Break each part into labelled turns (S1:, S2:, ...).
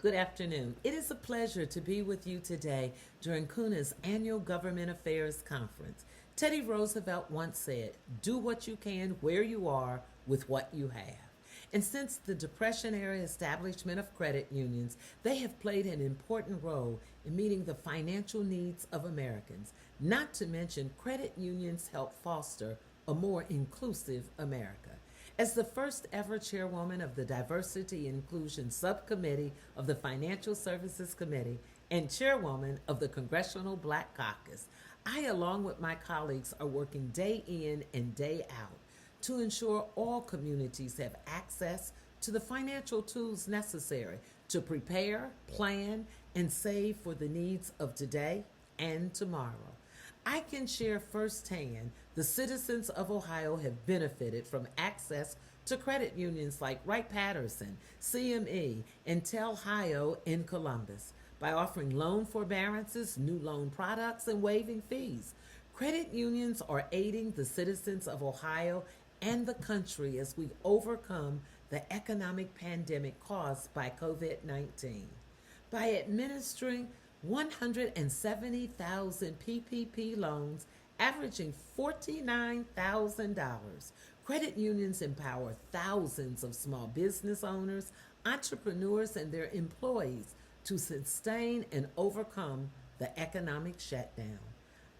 S1: Good afternoon. It is a pleasure to be with you today during CUNA's annual Government Affairs Conference. Teddy Roosevelt once said, "Do what you can where you are with what you have." And since the Depression-era establishment of credit unions, they have played an important role in meeting the financial needs of Americans. Not to mention, credit unions help foster a more inclusive America. As the first ever chairwoman of the Diversity and Inclusion Subcommittee of the Financial Services Committee and chairwoman of the Congressional Black Caucus, I, along with my colleagues, are working day in and day out to ensure all communities have access to the financial tools necessary to prepare, plan, and save for the needs of today and tomorrow. I can share firsthand the citizens of Ohio have benefited from access to credit unions like Wright-Patterson, CME, and Telhio in Columbus. By offering loan forbearances, new loan products, and waiving fees, credit unions are aiding the citizens of Ohio and the country as we overcome the economic pandemic caused by COVID-19. By administering 170,000 PPP loans averaging $49,000. Credit unions empower thousands of small business owners, entrepreneurs, and their employees to sustain and overcome the economic shutdown.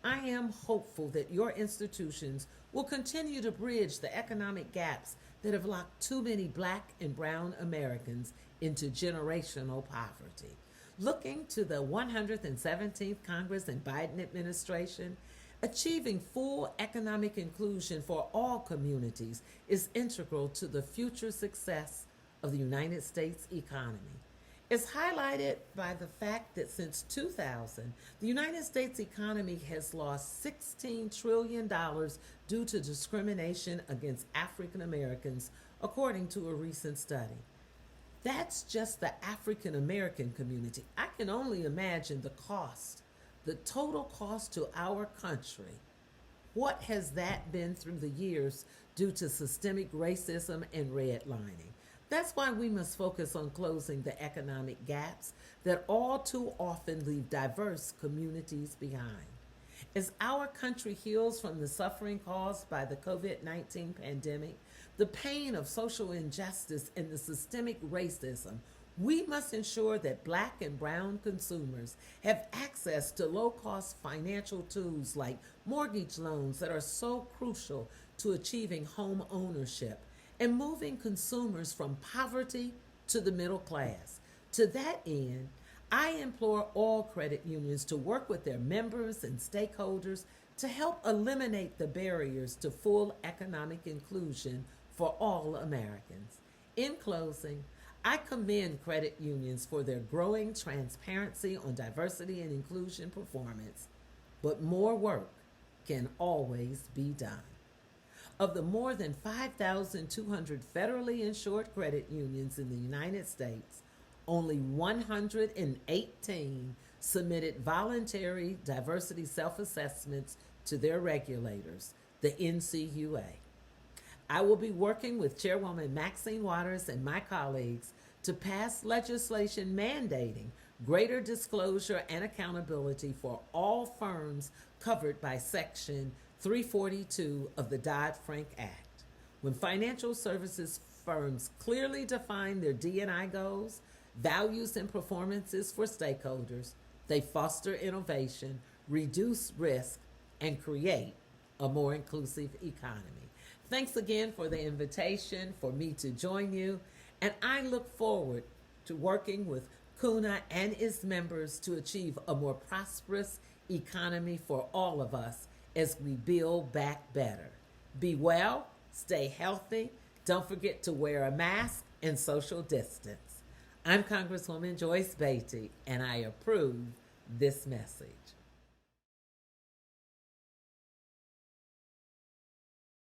S1: I am hopeful that your institutions will continue to bridge the economic gaps that have locked too many Black and brown Americans into generational poverty. Looking to the 117th Congress and Biden administration, achieving full economic inclusion for all communities is integral to the future success of the United States economy. It's highlighted by the fact that since 2000, the United States economy has lost $16 trillion due to discrimination against African Americans, according to a recent study. That's just the African American community. I can only imagine the cost, the total cost to our country. What has that been through the years due to systemic racism and redlining? That's why we must focus on closing the economic gaps that all too often leave diverse communities behind. As our country heals from the suffering caused by the COVID-19 pandemic, the pain of social injustice, and the systemic racism, we must ensure that Black and brown consumers have access to low-cost financial tools like mortgage loans that are so crucial to achieving home ownership and moving consumers from poverty to the middle class. To that end, I implore all credit unions to work with their members and stakeholders to help eliminate the barriers to full economic inclusion for all Americans. In closing, I commend credit unions for their growing transparency on diversity and inclusion performance, but more work can always be done. Of the more than 5,200 federally insured credit unions in the United States, only 118 submitted voluntary diversity self-assessments to their regulators, the NCUA. I will be working with Chairwoman Maxine Waters and my colleagues to pass legislation mandating greater disclosure and accountability for all firms covered by Section 342 of the Dodd-Frank Act. When financial services firms clearly define their D&I goals, values, and performances for stakeholders, they foster innovation, reduce risk, and create a more inclusive economy. Thanks again for the invitation for me to join you, and I look forward to working with CUNA and its members to achieve a more prosperous economy for all of us as we build back better. Be well, stay healthy, don't forget to wear a mask and social distance. I'm Congresswoman Joyce Beatty, and I approve this message.